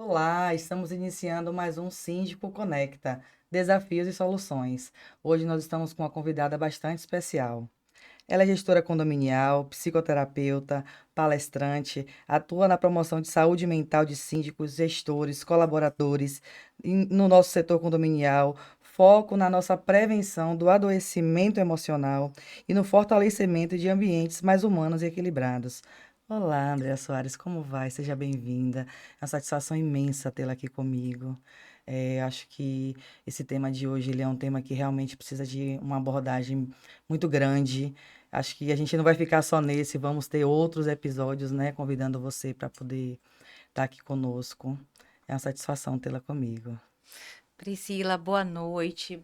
Olá, estamos iniciando mais um Síndico Conecta, Desafios e Soluções. Hoje nós estamos com uma convidada bastante especial. Ela é gestora condominial, psicoterapeuta, palestrante, atua na promoção de saúde mental de síndicos, gestores, colaboradores no nosso setor condominial, foco na nossa prevenção do adoecimento emocional e no fortalecimento de ambientes mais humanos e equilibrados. Olá, Andréa Soares, como vai? Seja bem-vinda. É uma satisfação imensa tê-la aqui comigo. Acho que esse tema de hoje ele é um tema que realmente precisa de uma abordagem muito grande. Acho que a gente não vai ficar só nesse, vamos ter outros episódios, né, convidando você para poder estar aqui conosco. É uma satisfação tê-la comigo. Priscila, boa noite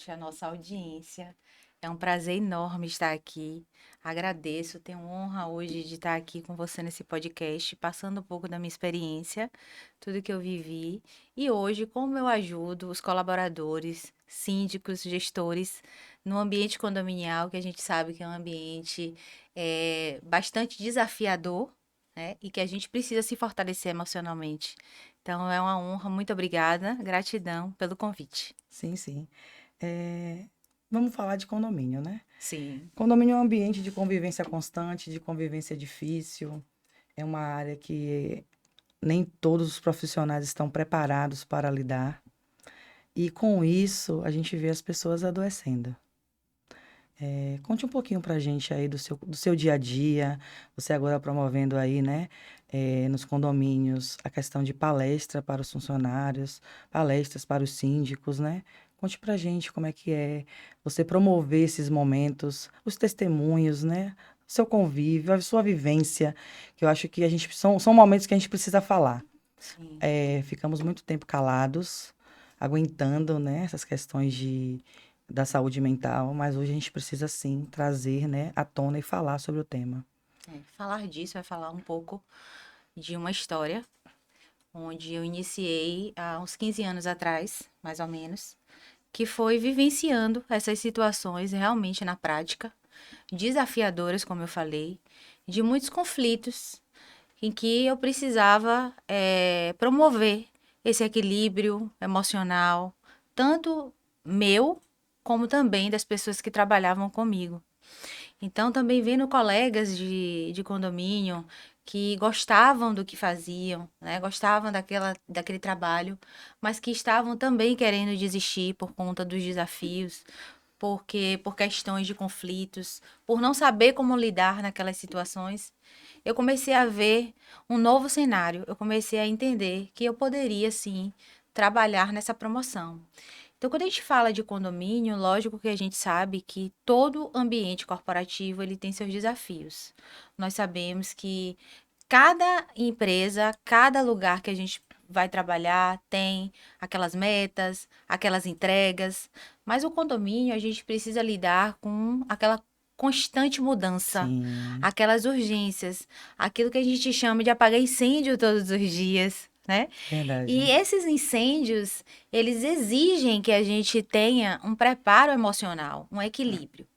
à nossa audiência. É um prazer enorme estar aqui. Agradeço, tenho honra hoje de estar aqui com você nesse podcast, passando um pouco da minha experiência, tudo que eu vivi, e hoje como eu ajudo os colaboradores, síndicos, gestores no ambiente condominial, que a gente sabe que é um ambiente bastante desafiador, né? E que a gente precisa se fortalecer emocionalmente. Então é uma honra, muito obrigada, gratidão pelo convite. Sim, sim. Eh, Vamos falar de condomínio, né? Sim, Condomínio é um ambiente de convivência constante, de convivência difícil. É uma área que nem todos os profissionais estão preparados para lidar. E com isso, a gente vê as pessoas adoecendo. Conte um pouquinho pra gente aí do seu dia a dia, você agora promovendo aí, né, nos condomínios, a questão de palestra para os funcionários, palestras para os síndicos, né? Conte pra gente como é que é você promover esses momentos, os testemunhos, né? O seu convívio, a sua vivência, que eu acho que são momentos que a gente precisa falar. sim. Ficamos muito tempo calados, aguentando, né, essas questões da saúde mental, mas hoje a gente precisa sim trazer, né, à tona e falar sobre o tema. Falar disso é falar um pouco de uma história onde eu iniciei há uns 15 anos atrás, mais ou menos, que foi vivenciando essas situações realmente na prática, desafiadoras, como eu falei, de muitos conflitos em que eu precisava promover esse equilíbrio emocional, tanto meu como também das pessoas que trabalhavam comigo. Então, também vendo colegas de condomínio que gostavam do que faziam, né? Gostavam daquele trabalho, mas que estavam também querendo desistir por conta dos desafios, porque por questões de conflitos, por não saber como lidar naquelas situações, eu comecei a ver um novo cenário. Eu comecei a entender que eu poderia sim trabalhar nessa promoção. Então, quando a gente fala de condomínio, lógico que a gente sabe que todo ambiente corporativo ele tem seus desafios. Nós sabemos que cada empresa, cada lugar que a gente vai trabalhar tem aquelas metas, aquelas entregas, mas o condomínio a gente precisa lidar com aquela constante mudança, Sim, aquelas urgências, aquilo que a gente chama de apagar incêndio todos os dias, né? E verdade. esses incêndios, eles exigem que a gente tenha um preparo emocional, um equilíbrio.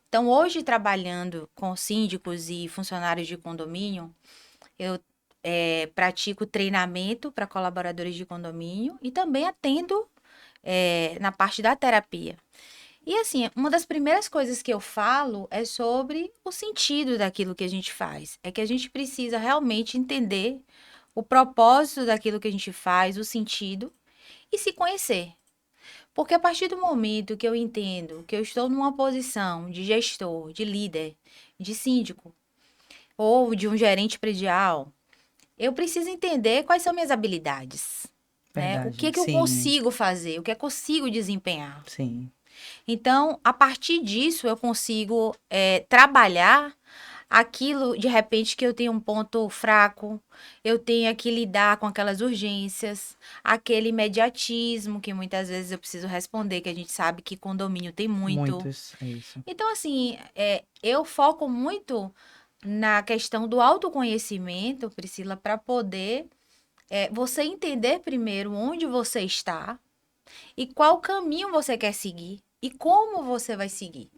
Então, hoje, trabalhando com síndicos e funcionários de condomínio, eu pratico treinamento para colaboradores de condomínio e também atendo na parte da terapia. E assim, uma das primeiras coisas que eu falo é sobre o sentido daquilo que a gente faz. É que a gente precisa realmente entender o propósito daquilo que a gente faz, o sentido e se conhecer. Porque a partir do momento que eu entendo que eu estou numa posição de gestor, de líder, de síndico ou de um gerente predial, eu preciso entender quais são minhas habilidades, né? O Verdade. que eu Sim, consigo fazer, o que eu consigo desempenhar. sim. Então, a partir disso, eu consigo trabalhar aquilo, de repente, que eu tenho um ponto fraco, eu tenho que lidar com aquelas urgências, aquele imediatismo que muitas vezes eu preciso responder, que a gente sabe que condomínio tem muito. Muitos, é isso. Então, assim, eu foco muito na questão do autoconhecimento, Priscila, para poder você entender primeiro onde você está e qual caminho você quer seguir e como você vai seguir.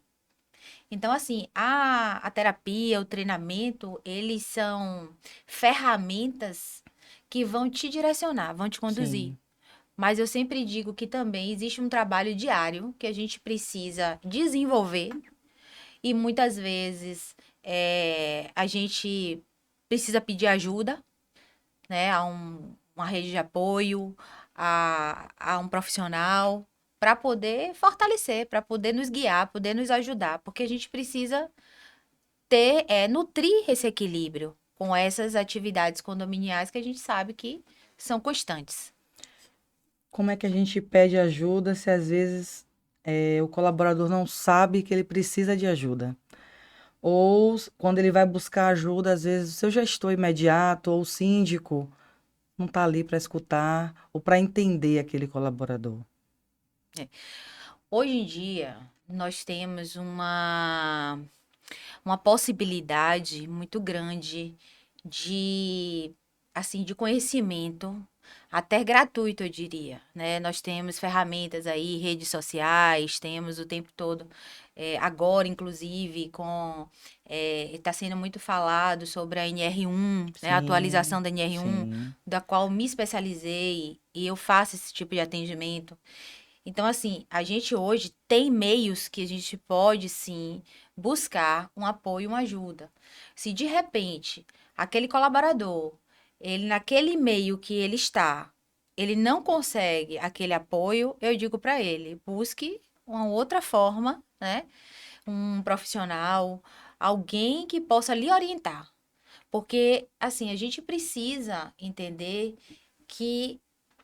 Então, assim, a terapia, o treinamento, eles são ferramentas que vão te direcionar, vão te conduzir. Sim, Mas eu sempre digo que também existe um trabalho diário que a gente precisa desenvolver e muitas vezes a gente precisa pedir ajuda, né, uma rede de apoio, a um profissional, para poder fortalecer, para poder nos guiar, poder nos ajudar, porque a gente precisa nutrir esse equilíbrio com essas atividades condominiais que a gente sabe que são constantes. como é que a gente pede ajuda se às vezes o colaborador não sabe que ele precisa de ajuda? Ou quando ele vai buscar ajuda, às vezes o seu gestor imediato ou o síndico não está ali para escutar ou para entender aquele colaborador. Hoje em dia, nós temos uma possibilidade muito grande de, assim, de conhecimento, até gratuito, eu diria, né? Nós temos ferramentas aí, redes sociais, temos o tempo todo, agora, inclusive, está sendo muito falado sobre a NR1, né? A Sim, atualização da NR1, sim, da qual me especializei e eu faço esse tipo de atendimento. Então, assim, a gente hoje tem meios que a gente pode, sim, buscar um apoio, uma ajuda. Se de repente aquele colaborador, ele naquele meio que ele está, ele não consegue aquele apoio, eu digo para ele, busque uma outra forma, né? Um profissional, alguém que possa lhe orientar. Porque, assim, a gente precisa entender que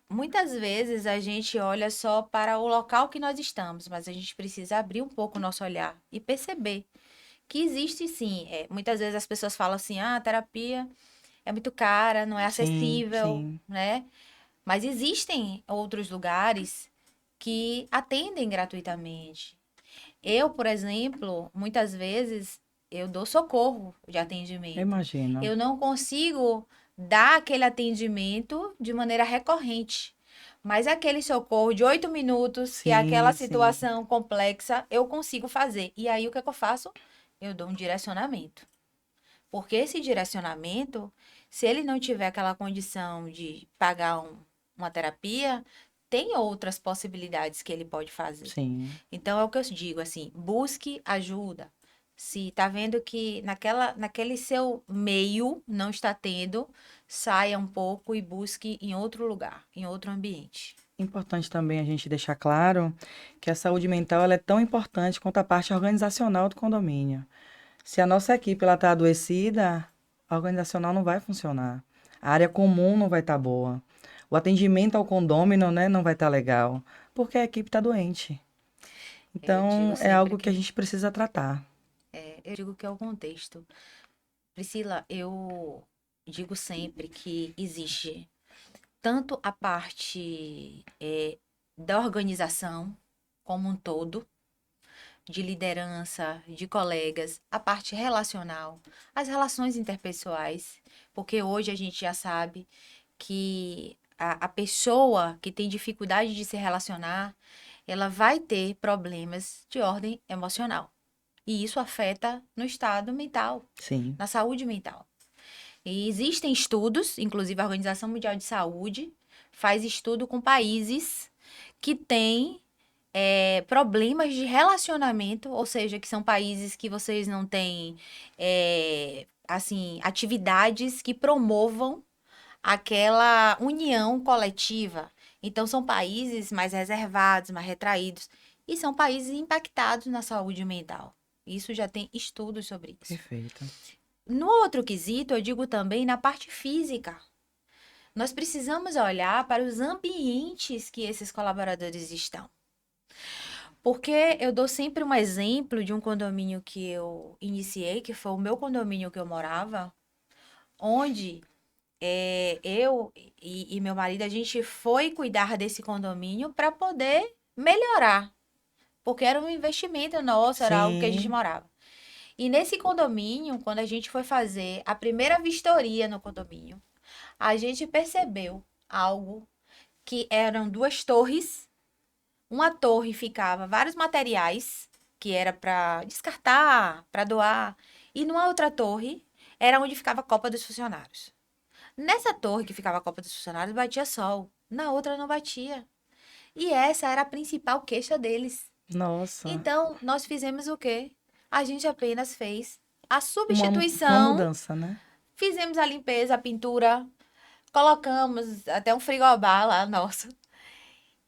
muitas vezes a gente olha só para o local que nós estamos, mas a gente precisa abrir um pouco o nosso olhar e perceber que existe sim. Muitas vezes as pessoas falam assim: ah, a terapia é muito cara, não é sim, acessível, sim. né? Mas existem outros lugares que atendem gratuitamente. Eu, por exemplo, muitas vezes eu dou socorro de Eu atendimento. imagino. Eu não consigo dar aquele atendimento de maneira recorrente. Mas aquele socorro de 8 minutos, que é aquela Sim, sim. situação complexa, eu consigo fazer. E aí o que é que eu faço? Eu dou um direcionamento. Porque esse direcionamento, se ele não tiver aquela condição de pagar uma terapia, tem outras possibilidades que ele pode fazer. Sim. Então é o que eu digo assim, busque ajuda. Se tá vendo que naquele seu meio não está tendo, saia um pouco e busque em outro lugar, em outro ambiente. Importante também a gente deixar claro que a saúde mental ela é tão importante quanto a parte organizacional do condomínio. Se a nossa equipe ela está adoecida, a organizacional não vai funcionar. A área comum não vai estar boa. O atendimento ao condômino, né, não vai estar legal, porque a equipe está doente. Eu digo Então, é sempre algo que a que gente precisa tratar. eu digo que é o contexto. Priscila, eu digo sempre que existe tanto a parte da organização como um todo, de liderança, de colegas, a parte relacional, as relações interpessoais, porque hoje a gente já sabe que a pessoa que tem dificuldade de se relacionar, ela vai ter problemas de ordem emocional. E isso afeta no estado mental, Sim. na saúde mental. E existem estudos, inclusive a Organização Mundial de Saúde faz estudo com países que têm problemas de relacionamento, ou seja, que são países que vocês não têm, assim, atividades que promovam aquela união coletiva. Então, são países mais reservados, mais retraídos, e são países impactados na saúde mental. Isso já tem estudos sobre isso. Perfeito. No outro quesito, eu digo também na parte física. Nós precisamos olhar para os ambientes que esses colaboradores estão. Porque eu dou sempre um exemplo de um condomínio que eu iniciei, que foi o meu condomínio que eu morava, onde eu e meu marido, a gente foi cuidar desse condomínio para poder melhorar. Porque era um investimento nosso, era algo que a gente Sim, morava. E nesse condomínio, quando a gente foi fazer a primeira vistoria no condomínio, a gente percebeu algo que eram duas torres. Uma torre ficava vários materiais que era para descartar, para doar, e numa outra torre era onde ficava a copa dos funcionários. Nessa torre que ficava a Copa dos Funcionários, batia sol. Na outra não batia. E essa era a principal queixa deles. Nossa, Então, nós fizemos o quê? A gente apenas fez a uma substituição, mudança, né? fizemos a limpeza, a pintura, colocamos até um frigobar lá, nossa.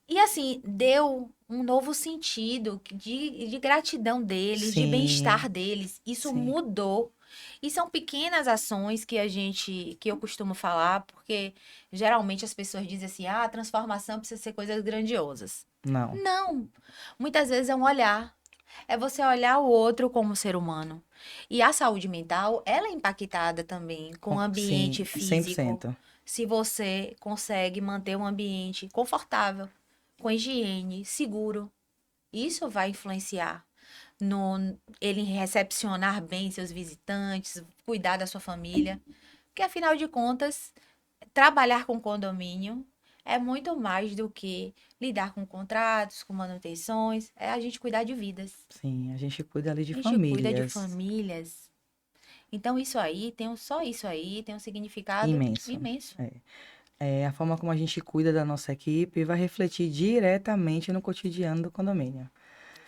E assim, deu um novo sentido de gratidão deles, de Sim, bem-estar deles. Isso sim. mudou. E são pequenas ações que eu costumo falar, porque geralmente as pessoas dizem assim: ah, a transformação precisa ser coisas grandiosas. Não. Não. Muitas vezes é um olhar. É você olhar o outro como ser humano. E a saúde mental, ela é impactada também com o ambiente Sim, cem por físico. cento. Se você consegue manter um ambiente confortável, com higiene, seguro, isso vai influenciar no ele recepcionar bem seus visitantes, cuidar da sua família. Porque afinal de contas, trabalhar com condomínio é muito mais do que lidar com contratos, com manutenções, é a gente cuidar de vidas. Sim, a gente cuida ali de A gente cuida de famílias. famílias. Então isso aí só isso aí tem um significado Imenso. imenso. É. É, a forma como a gente cuida da nossa equipe vai refletir diretamente no cotidiano do condomínio.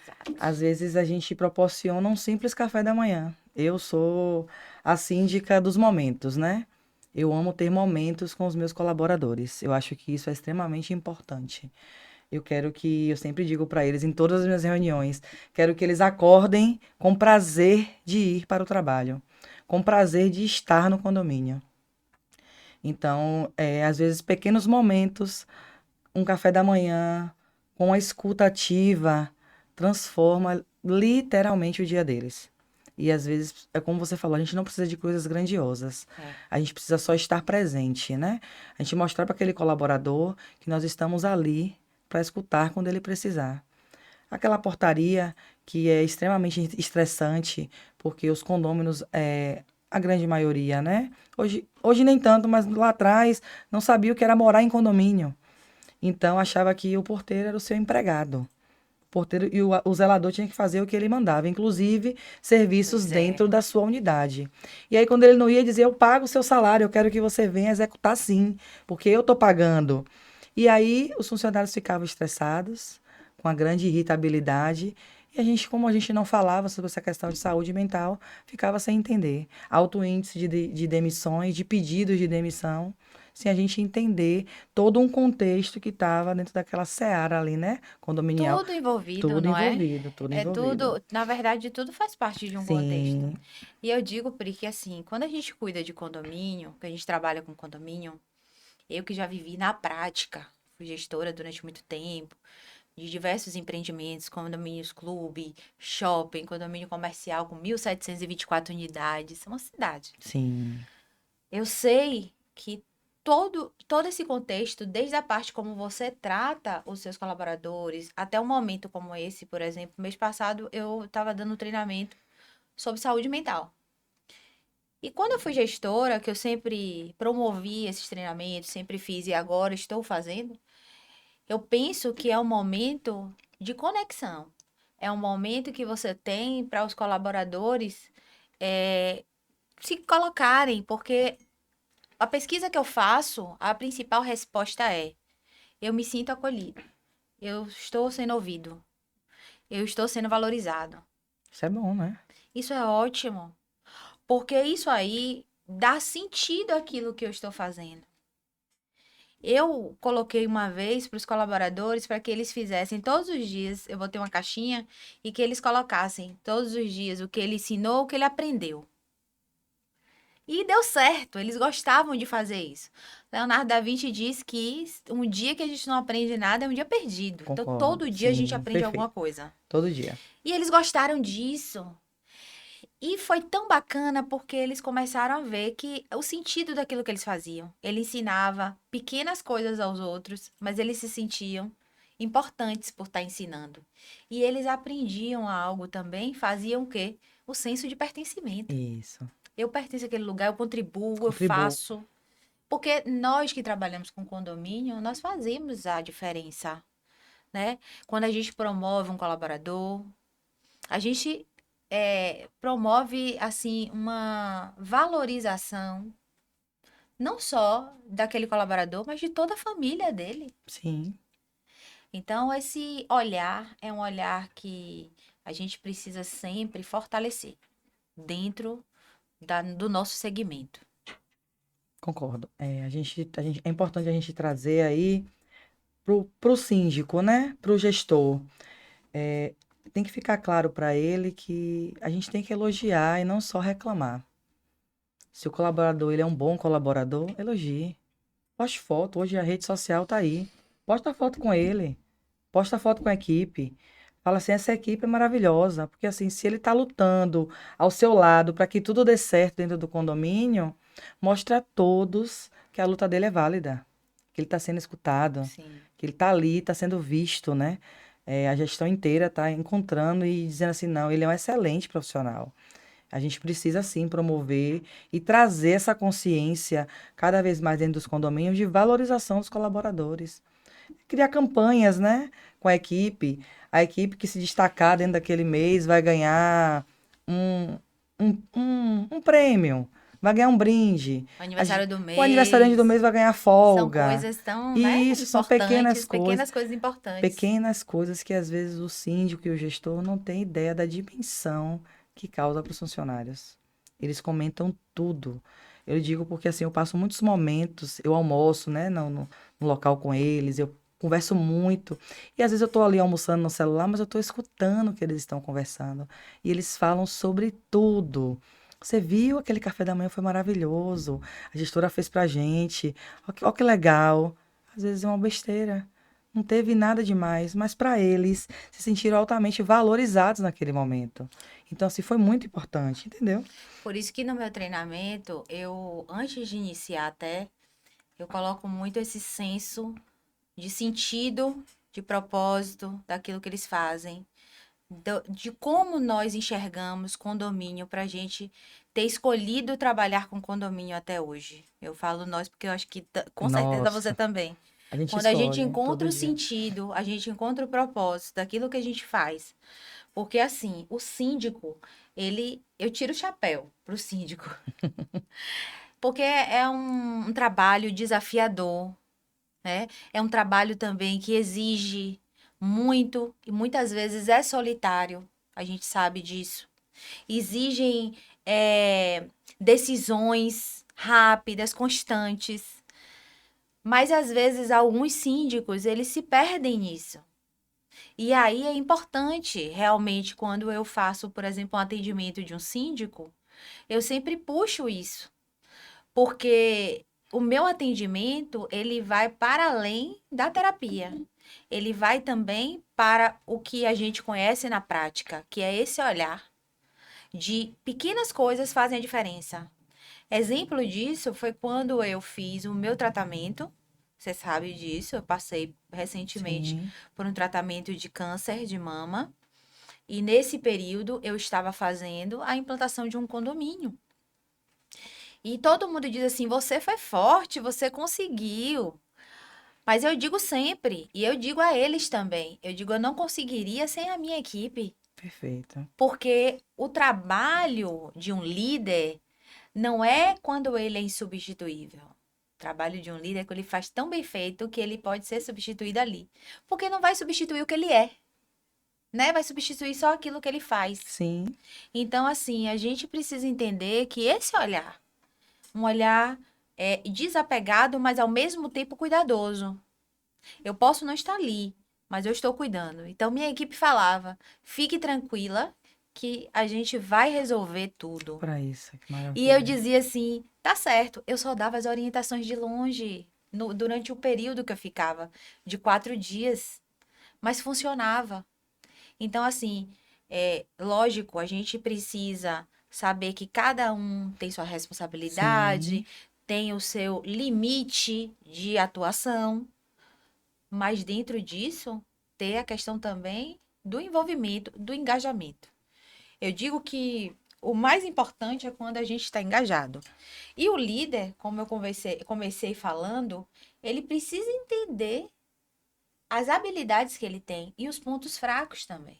Exato. Às vezes a gente proporciona um simples café da manhã. Eu sou a síndica dos momentos, né? Eu amo ter momentos com os meus colaboradores. Eu acho que isso é extremamente importante. Eu sempre digo para eles em todas as minhas reuniões, quero que eles acordem com prazer de ir para o trabalho, com prazer de estar no condomínio. Então, às vezes, pequenos momentos, um café da manhã, com a escuta ativa, transforma literalmente o dia deles. E às vezes, é como você falou, a gente não precisa de coisas grandiosas. É. A gente precisa só estar presente, né? A gente mostrar para aquele colaborador que nós estamos ali para escutar quando ele precisar. Aquela portaria que é extremamente estressante, porque os condôminos, a grande maioria, né? Hoje nem tanto, mas lá atrás não sabia o que era morar em condomínio. Então achava que o porteiro era o seu empregado. O porteiro e o zelador tinha que fazer o que ele mandava, inclusive serviços Pois é. dentro da sua unidade. E aí, quando ele não ia dizer, eu pago o seu salário, eu quero que você venha executar sim, porque eu estou pagando. E aí os funcionários ficavam estressados, com a grande irritabilidade, e a gente, como a gente não falava sobre essa questão de saúde mental, ficava sem entender. Alto índice de demissões, de pedidos de demissão, sem a gente entender todo um contexto que estava dentro daquela seara ali, né? Condominial. Tudo envolvido, Tudo não é? envolvido, tudo É envolvido. tudo, na verdade, tudo faz parte de um contexto. Sim, E eu digo porque assim, quando a gente cuida de condomínio, que a gente trabalha com condomínio, eu que já vivi na prática, fui gestora durante muito tempo, de diversos empreendimentos, condomínios clube, shopping, condomínio comercial com 1.724 unidades, é uma cidade. sim, Eu sei que todo esse contexto, desde a parte como você trata os seus colaboradores, até um momento como esse, por exemplo, mês passado eu estava dando treinamento sobre saúde mental. E quando eu fui gestora, que eu sempre promovi esses treinamentos, sempre fiz e agora estou fazendo, eu penso que é um momento de conexão. É um momento que você tem para os colaboradores se colocarem, porque a pesquisa que eu faço, a principal resposta é: eu me sinto acolhido, eu estou sendo ouvido, eu estou sendo valorizado. isso é bom, né? Isso é ótimo, porque isso aí dá sentido àquilo que eu estou fazendo. Eu coloquei uma vez para os colaboradores para que eles fizessem todos os dias, eu botei uma caixinha e que eles colocassem todos os dias o que ele ensinou, o que ele aprendeu. E deu certo, eles gostavam de fazer isso. Leonardo da Vinci diz que um dia que a gente não aprende nada é um dia perdido. Então, Concordo. todo dia a gente Sim, aprende alguma perfeito. coisa. Todo dia. E eles gostaram disso. E foi tão bacana porque eles começaram a ver que o sentido daquilo que eles faziam. Ele ensinava pequenas coisas aos outros, mas eles se sentiam importantes por estar ensinando. E eles aprendiam algo também, faziam o quê? O senso de pertencimento. Isso. Eu pertenço àquele lugar, eu contribuo, eu Contribuo. faço. Porque nós que trabalhamos com condomínio, nós fazemos a diferença, né? Quando a gente promove um colaborador, a gente promove, assim, uma valorização, não só daquele colaborador, mas de toda a família dele. Sim, Então, esse olhar é um olhar que a gente precisa sempre fortalecer dentro do nosso segmento. concordo. É importante a gente trazer aí pro síndico, né? Pro gestor. É, tem que ficar claro para ele que a gente tem que elogiar e não só reclamar. Se o colaborador ele é um bom colaborador, elogie. Poste foto, hoje a rede social tá aí. Posta foto com ele, posta foto com a equipe. Fala assim, essa equipe é maravilhosa, porque assim, se ele está lutando ao seu lado para que tudo dê certo dentro do condomínio, mostra a todos que a luta dele é válida, que ele está sendo escutado, Sim. que ele está ali, está sendo visto, né? A gestão inteira está encontrando e dizendo assim, não, ele é um excelente profissional. A gente precisa sim promover e trazer essa consciência cada vez mais dentro dos condomínios de valorização dos colaboradores. Criar campanhas, né, com a equipe. A equipe que se destacar dentro daquele mês vai ganhar um, um prêmio, vai ganhar um brinde. O aniversário do O aniversariante do mês. mês vai ganhar São folga. coisas tão, né, E isso são pequenas coisas importantes. pequenas coisas que às vezes o síndico e o gestor não têm ideia da dimensão que causa para os funcionários. Eles comentam tudo. Eu digo porque assim, eu passo muitos momentos, eu almoço, né, no local com eles, eu converso muito. E às vezes eu estou ali almoçando no celular, mas eu estou escutando o que eles estão conversando. E eles falam sobre tudo. Você viu aquele café da manhã foi maravilhoso. A gestora fez pra gente. Ó que legal. Às vezes é uma besteira. Não teve nada demais, mas para eles se sentiram altamente valorizados naquele momento. Então, assim, foi muito importante, entendeu? Por isso que no meu treinamento, eu, antes de iniciar até, eu coloco muito esse senso de sentido, de propósito daquilo que eles fazem, de como nós enxergamos condomínio para a gente ter escolhido trabalhar com condomínio até hoje. Eu falo nós porque eu acho que com certeza você Nossa, também. a gente Quando a gente escolhe encontra todo o dia. sentido, a gente encontra o propósito daquilo que a gente faz. Porque assim, o síndico, eu tiro o chapéu pro síndico, porque é um trabalho desafiador, né? É um trabalho também que exige muito e muitas vezes é solitário. A gente sabe disso. Exigem decisões rápidas, constantes. Mas às vezes alguns síndicos, eles se perdem nisso. E aí é importante, realmente, quando eu faço, por exemplo, um atendimento de um síndico, eu sempre puxo isso, porque o meu atendimento, ele vai para além da terapia. Ele vai também para o que a gente conhece na prática, que é esse olhar de pequenas coisas fazem a diferença. Exemplo disso foi quando eu fiz o meu tratamento. Você sabe disso, eu passei recentemente Sim, por um tratamento de câncer de mama. E nesse período eu estava fazendo a implantação de um condomínio. E todo mundo diz assim: você foi forte, você conseguiu. Mas eu digo sempre, e eu digo a eles também: eu digo, eu não conseguiria sem a minha equipe. perfeito. Porque o trabalho de um líder não é quando ele é insubstituível. O trabalho de um líder é quando ele faz tão bem feito que ele pode ser substituído ali. Porque não vai substituir o que ele é, né? Vai substituir só aquilo que ele faz. Sim, Então, assim, a gente precisa entender que esse olhar, um olhar desapegado, mas ao mesmo tempo cuidadoso. Eu posso não estar ali, mas eu estou cuidando. Então, minha equipe falava: fique tranquila, que a gente vai resolver é tudo. para isso, que E eu maravilha. dizia assim: tá certo, eu só dava as orientações de longe, durante o período que eu ficava, de 4 dias, mas funcionava. Então, assim, lógico, a gente precisa saber que cada um tem sua responsabilidade, Sim, tem o seu limite de atuação, mas dentro disso, ter a questão também do envolvimento, do engajamento. Eu digo que o mais importante é quando a gente está engajado. E o líder, como eu comecei falando, ele precisa entender as habilidades que ele tem e os pontos fracos também.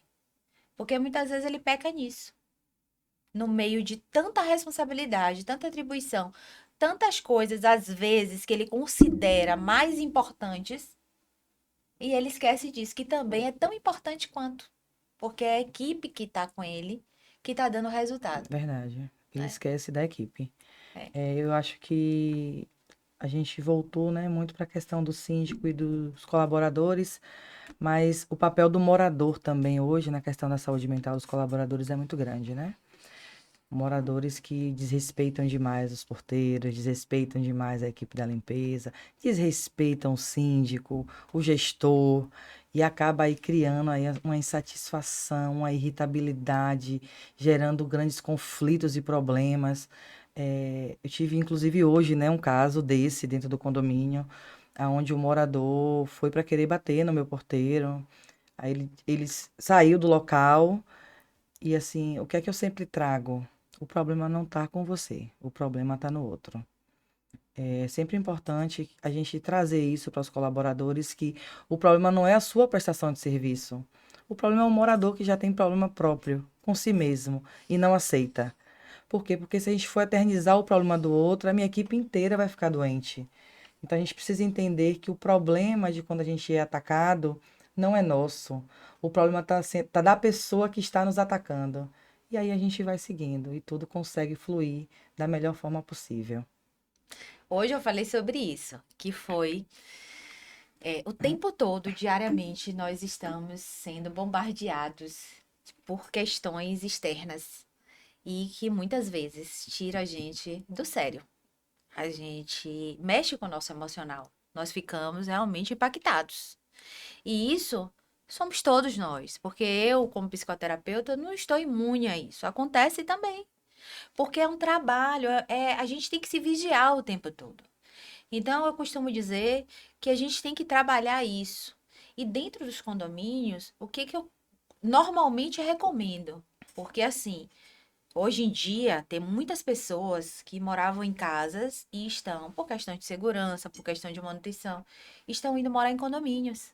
Porque muitas vezes ele peca nisso. No meio de tanta responsabilidade, tanta atribuição, tantas coisas, às vezes, que ele considera mais importantes, e ele esquece disso, que também é tão importante quanto. Porque é a equipe que está com ele que está dando resultado, Verdade. Ele né? esquece da equipe. É. Eu acho que a gente voltou, né, muito para a questão do síndico e dos colaboradores, mas o papel do morador também hoje na questão da saúde mental dos colaboradores é muito grande, né? Moradores que desrespeitam demais os porteiros, desrespeitam demais a equipe da limpeza, desrespeitam o síndico, o gestor, e acaba aí criando aí uma insatisfação, uma irritabilidade, gerando grandes conflitos e problemas. Eu tive, inclusive, hoje, né, um caso desse dentro do condomínio, onde o morador foi para querer bater no meu porteiro. Aí ele saiu do local e assim, o que é que eu sempre trago? O problema não está com você, o problema está no outro. É sempre importante a gente trazer isso para os colaboradores que o problema não é a sua prestação de serviço. O problema é o morador que já tem problema próprio com si mesmo e não aceita. Por quê? Porque se a gente for eternizar o problema do outro, a minha equipe inteira vai ficar doente. Então a gente precisa entender que o problema de quando a gente é atacado não é nosso. O problema tá da pessoa que está nos atacando. E aí a gente vai seguindo e tudo consegue fluir da melhor forma possível. Hoje eu falei sobre isso, que foi o tempo todo, diariamente, nós estamos sendo bombardeados por questões externas e que muitas vezes tira a gente do sério. A gente mexe com o nosso emocional. Nós ficamos realmente impactados. E isso somos todos nós, porque eu, como psicoterapeuta, não estou imune a isso. Acontece também, porque é um trabalho, a gente tem que se vigiar o tempo todo. Então, eu costumo dizer que a gente tem que trabalhar isso. E dentro dos condomínios, o que eu normalmente recomendo? Porque assim, hoje em dia, tem muitas pessoas que moravam em casas e estão, por questão de segurança, por questão de manutenção, estão indo morar em condomínios.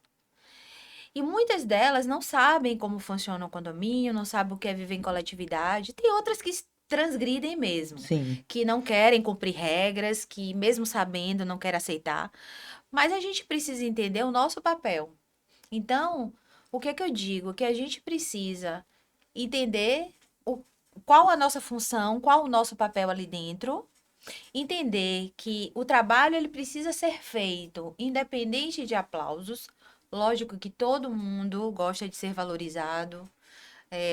E muitas delas não sabem como funciona o condomínio, não sabem o que é viver em coletividade. Tem outras que transgridem mesmo, Sim, que não querem cumprir regras, que mesmo sabendo não querem aceitar. Mas a gente precisa entender o nosso papel. Então, o que é que eu digo? Que a gente precisa entender qual a nossa função, qual o nosso papel ali dentro, entender que o trabalho ele precisa ser feito independente de aplausos. Lógico que todo mundo gosta de ser valorizado.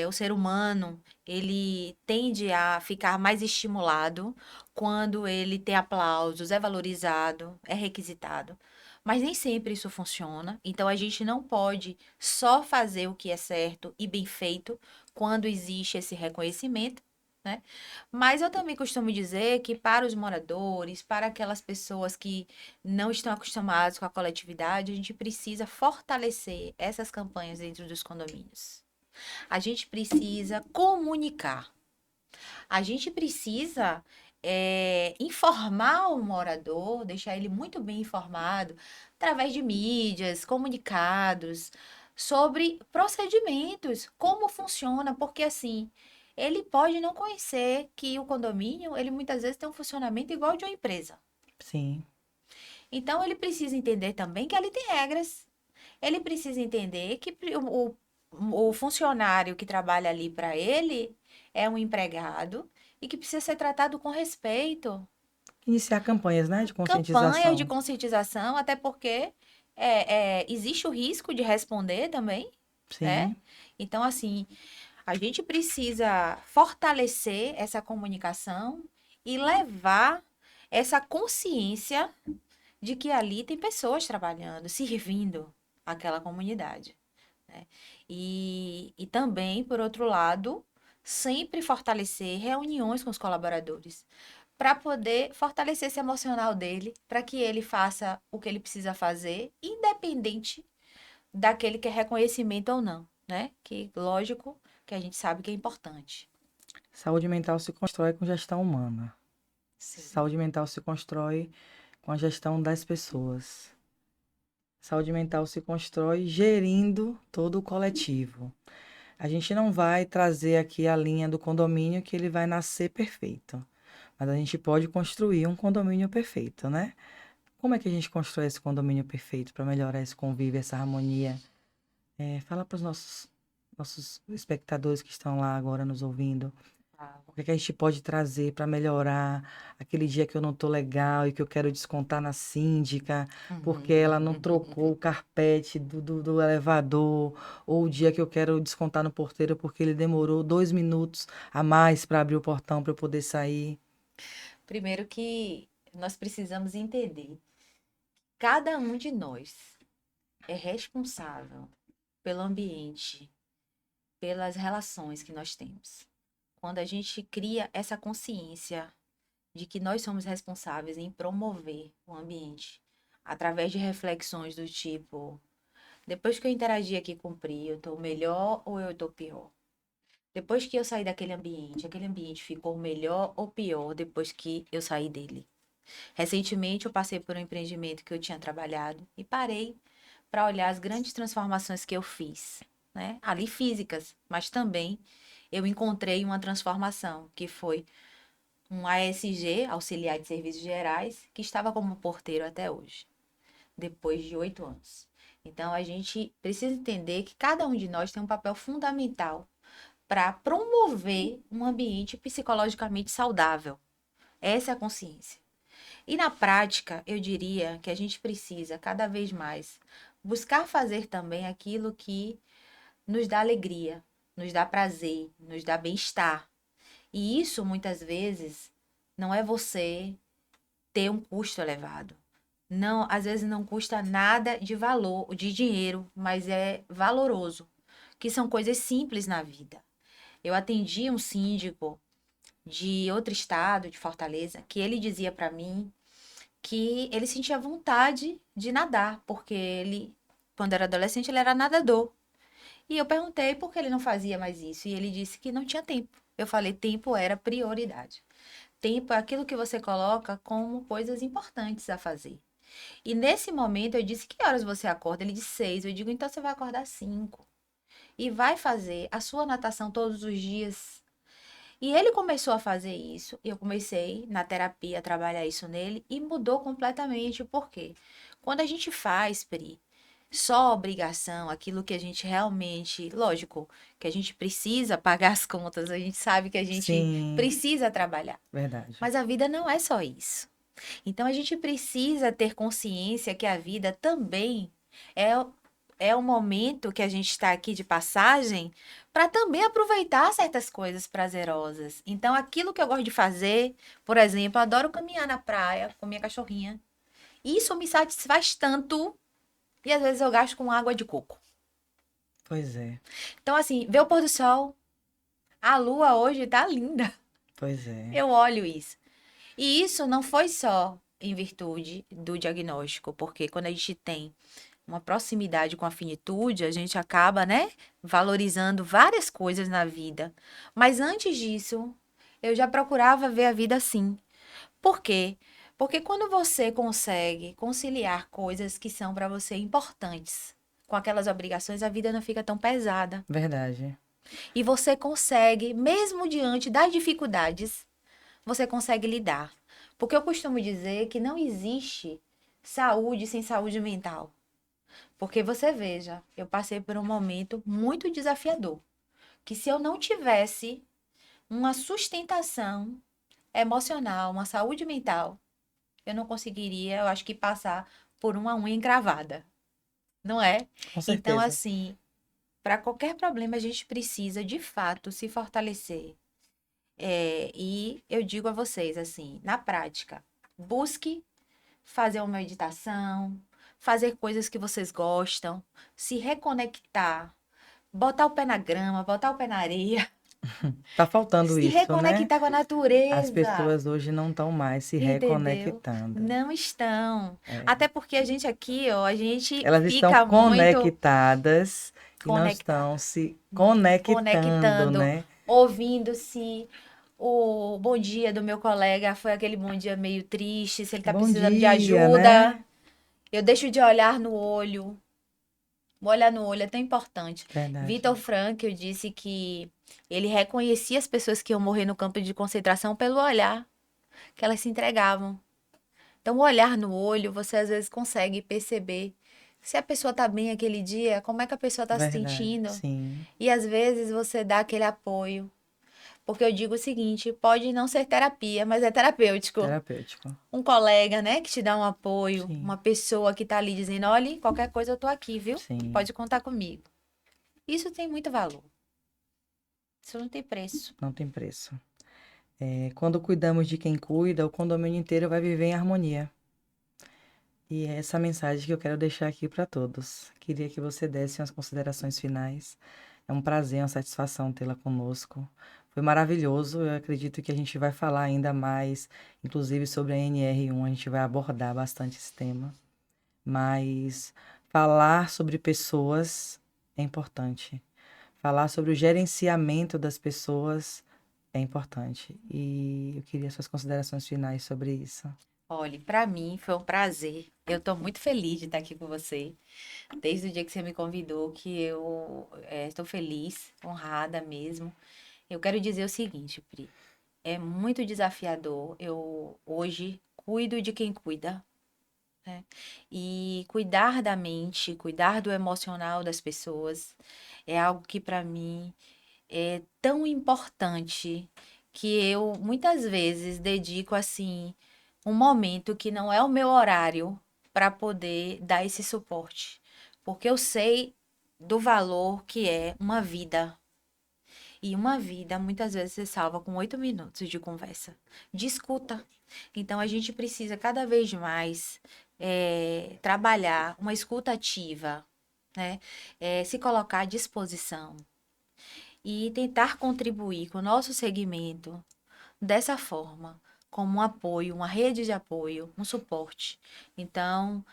O ser humano, ele tende a ficar mais estimulado quando ele tem aplausos, é valorizado, é requisitado. Mas nem sempre isso funciona. Então a gente não pode só fazer o que é certo e bem feito quando existe esse reconhecimento, né? Mas eu também costumo dizer que para os moradores, para aquelas pessoas que não estão acostumadas com a coletividade, a gente precisa fortalecer essas campanhas dentro dos condomínios. A gente precisa comunicar. A gente precisa informar o morador, deixar ele muito bem informado, através de mídias, comunicados, sobre procedimentos, como funciona, porque assim, ele pode não conhecer que o condomínio, ele muitas vezes tem um funcionamento igual ao de uma empresa. sim. Então, ele precisa entender também que ali tem regras. Ele precisa entender que o funcionário que trabalha ali para ele é um empregado e que precisa ser tratado com respeito. Iniciar campanhas, né, de Campanhas de conscientização. conscientização, até porque existe o risco de responder também, né? Sim. Então, assim, a gente precisa fortalecer essa comunicação e levar essa consciência de que ali tem pessoas trabalhando, servindo aquela comunidade, né? E também, por outro lado, sempre fortalecer reuniões com os colaboradores, para poder fortalecer esse emocional dele, para que ele faça o que ele precisa fazer, independente daquele que é reconhecimento ou não, né? Que, lógico, que a gente sabe que é importante. Saúde mental se constrói com gestão humana. Sim. Saúde mental se constrói com a gestão das pessoas. Saúde mental se constrói gerindo todo o coletivo. A gente não vai trazer aqui a linha do condomínio que ele vai nascer perfeito. mas a gente pode construir um condomínio perfeito, né? Como é que a gente constrói esse condomínio perfeito para melhorar esse convívio, essa harmonia? Fala para os nossos espectadores que estão lá agora nos ouvindo. Ah, O que é que a gente pode trazer para melhorar aquele dia que eu não tô legal e que eu quero descontar na síndica, porque ela não trocou o carpete do elevador, ou o dia que eu quero descontar no porteiro porque ele demorou 2 minutos a mais para abrir o portão para eu poder sair. Primeiro que nós precisamos entender, cada um de nós é responsável pelo ambiente, pelas relações que nós temos. Quando a gente cria essa consciência de que nós somos responsáveis em promover o ambiente, através de reflexões do tipo, depois que eu interagi aqui com o Pri, eu estou melhor ou eu estou pior? Depois que eu saí daquele ambiente, aquele ambiente ficou melhor ou pior depois que eu saí dele? Recentemente, eu passei por um empreendimento que eu tinha trabalhado e parei para olhar as grandes transformações que eu fiz, né? Ali físicas, mas também eu encontrei uma transformação, que foi um ASG, auxiliar de serviços gerais, que estava como porteiro até hoje, depois de 8 anos. Então, a gente precisa entender que cada um de nós tem um papel fundamental para promover um ambiente psicologicamente saudável. Essa é a consciência. E na prática, eu diria que a gente precisa cada vez mais buscar fazer também aquilo que nos dá alegria, nos dá prazer, nos dá bem-estar. E isso muitas vezes não é você ter um custo elevado. Não, às vezes não custa nada de valor, de dinheiro, mas é valoroso, que são coisas simples na vida. Eu atendi um síndico de outro estado, de Fortaleza, que ele dizia para mim que ele sentia vontade de nadar, porque ele, quando era adolescente, ele era nadador. E eu perguntei por que ele não fazia mais isso, e ele disse que não tinha tempo. Eu falei, tempo era prioridade. Tempo é aquilo que você coloca como coisas importantes a fazer. E nesse momento eu disse, que horas você acorda? Ele disse 6. Eu digo, então você vai acordar 5. E vai fazer a sua natação todos os dias. E ele começou a fazer isso, e eu comecei na terapia a trabalhar isso nele, e mudou completamente. Por quê? Quando a gente faz, Pri, só obrigação, aquilo que a gente realmente, lógico, que a gente precisa pagar as contas, a gente sabe que a gente Sim, precisa trabalhar. verdade. Mas a vida não é só isso. Então a gente precisa ter consciência que a vida também é, é o momento que a gente está aqui de passagem para também aproveitar certas coisas prazerosas. Então, aquilo que eu gosto de fazer, por exemplo, eu adoro caminhar na praia com minha cachorrinha. Isso me satisfaz tanto e às vezes eu gasto com água de coco. Pois é, Então, assim, ver o pôr do sol, a lua hoje tá linda. pois é. Eu olho isso. E isso não foi só em virtude do diagnóstico, porque quando a gente tem uma proximidade com a finitude, a gente acaba, né, valorizando várias coisas na vida. Mas antes disso, eu já procurava ver a vida assim. Por quê? Porque quando você consegue conciliar coisas que são para você importantes com aquelas obrigações, a vida não fica tão pesada. Verdade. E você consegue, mesmo diante das dificuldades, você consegue lidar. Porque eu costumo dizer que não existe saúde sem saúde mental. Porque você veja, eu passei por um momento muito desafiador, que se eu não tivesse uma sustentação emocional, uma saúde mental, eu não conseguiria, eu acho que passar por uma unha encravada, não é? Com Então, certeza. assim, para qualquer problema a gente precisa de fato se fortalecer. E eu digo a vocês assim, na prática, busque fazer uma meditação, fazer coisas que vocês gostam, se reconectar, botar o pé na grama, botar o pé na areia, Tá faltando se isso, né? reconectar com a As natureza, pessoas hoje não estão mais se entendeu? reconectando. Não estão. É. Até porque a gente aqui, ó, a gente Elas estão fica muito conectadas e não estão conectada, se conectando, conectando, né? ouvindo-se. O bom dia do meu colega foi aquele bom dia meio triste, se ele tá Bom precisando de dia, ajuda, né? eu deixo de olhar no olho. Olhar no olho é tão importante. Verdade. Vitor Frankl disse que ele reconhecia as pessoas que iam morrer no campo de concentração pelo olhar. que elas se entregavam. Então, o olhar no olho, você às vezes consegue perceber se a pessoa tá bem aquele dia, como é que a pessoa tá se Verdade, sentindo. sim. E às vezes você dá aquele apoio. Porque eu digo o seguinte, pode não ser terapia, mas é terapêutico. Terapêutico. Um colega, né, que te dá um apoio, Sim, uma pessoa que tá ali dizendo, olha, qualquer coisa eu tô aqui, viu? sim. Pode contar comigo. Isso tem muito valor. Isso não tem preço. Não tem preço. Quando cuidamos de quem cuida, o condomínio inteiro vai viver em harmonia. E é essa mensagem que eu quero deixar aqui para todos. Queria que você desse umas considerações finais. É um prazer, uma satisfação tê-la conosco. Foi maravilhoso. Eu acredito que a gente vai falar ainda mais, inclusive sobre a NR1, a gente vai abordar bastante esse tema. Mas falar sobre pessoas é importante. Falar sobre o gerenciamento das pessoas é importante. E eu queria suas considerações finais sobre isso. Olhe, para mim foi um prazer. Eu estou muito feliz de estar aqui com você. Desde o dia que você me convidou, que eu estou feliz, honrada mesmo. Eu quero dizer o seguinte, Pri. É muito desafiador. Eu hoje cuido de quem cuida, né? E cuidar da mente, cuidar do emocional das pessoas é algo que para mim é tão importante que eu muitas vezes dedico assim um momento que não é o meu horário para poder dar esse suporte, porque eu sei do valor que é uma vida. E uma vida muitas vezes se salva com 8 minutos de conversa, de escuta. Então a gente precisa cada vez mais trabalhar uma escuta ativa, né? Se colocar à disposição e tentar contribuir com o nosso segmento dessa forma, como um apoio, uma rede de apoio, um suporte. Então,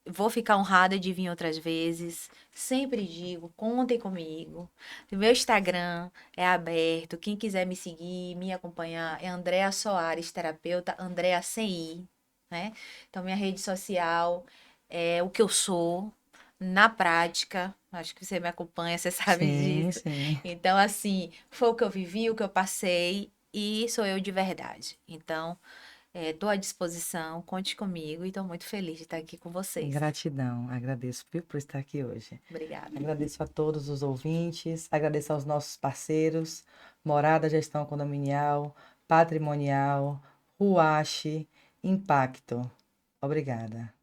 vou ficar honrada de vir outras vezes. Sempre digo, contem comigo. Meu Instagram é aberto. Quem quiser me seguir, me acompanhar, é Andrea Soares, terapeuta, Andrea sem I, né? Então, minha rede social é o que eu sou. Na prática, acho que você me acompanha, você sabe Sim, disso. sim. Então, assim, foi o que eu vivi, o que eu passei, e sou eu de verdade. Então, estou à disposição, conte comigo e estou muito feliz de estar aqui com vocês. Gratidão. Agradeço, viu, por estar aqui hoje. Obrigada. Agradeço a todos os ouvintes, agradeço aos nossos parceiros, Morada Gestão Condominial, Patrimonial, Ruache, Impacto. Obrigada.